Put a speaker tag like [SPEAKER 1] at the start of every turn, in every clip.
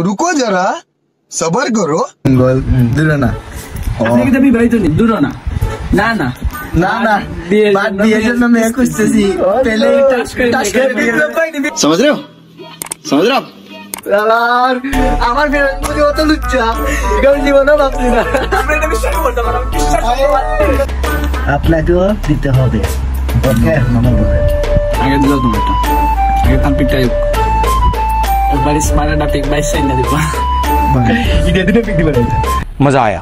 [SPEAKER 1] रुको जरा सबर करो।
[SPEAKER 2] बोल दूर ना
[SPEAKER 3] আপনি কি ভাই তো দূর না না না
[SPEAKER 2] ना ना बात दिए जो मैं कुछ सी पहले टच कर
[SPEAKER 1] समझ रहे हो
[SPEAKER 2] यार আমার মুঝে অত লুচ্চা এরকম জীবনও ভাবছি না
[SPEAKER 3] আপনি এটা বিশ্বাস করতে পারেন বিশ্বাস
[SPEAKER 2] আপনাকেও দিতে হবে ওকে মামা বলে
[SPEAKER 3] আগে দিও তুমি এটা আগে তার পিকটা একবার স্মাইলটা পিক বাই সাইন না দিবা
[SPEAKER 2] ইডে দিনে পিক দিবা
[SPEAKER 4] मजा आया।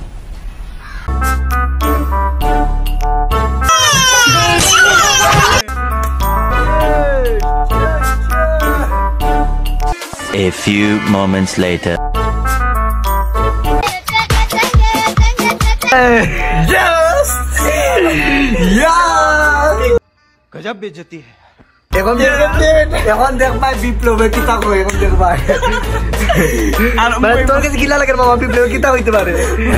[SPEAKER 5] A few moments later.
[SPEAKER 2] Yes! Yeah!
[SPEAKER 4] गजब बेइज्जती है।
[SPEAKER 2] এখন দেখ ভাই বিপ্লবে কিতা কই এখন দেখ ভাই আর তোর কাছে গিলা লাগে মামা বিপ্লবে কিতা হইতে পারে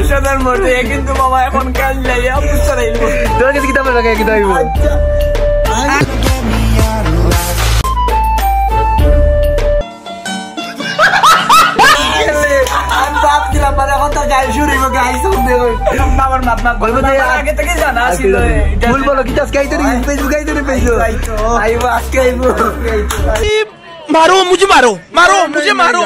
[SPEAKER 3] সাধারণ মতে কিন্তু বাবা এখন কাল যাই অবস্থা নাই
[SPEAKER 2] তোর কাছে কিতা লাগে কিতা হইব বাপ দিলা মানে এখন তো গাই শুরু হইব গাই শুনবে
[SPEAKER 3] বাবার মাপ মাপ বলবো তো আগে থেকে জানা ছিল
[SPEAKER 2] ভুল বলো কি আজকে আইতে ফেসবুক আইতে ফেসবুক আইবো আজকে আইবো
[SPEAKER 4] मारो मुझे मारो मुझे मारो।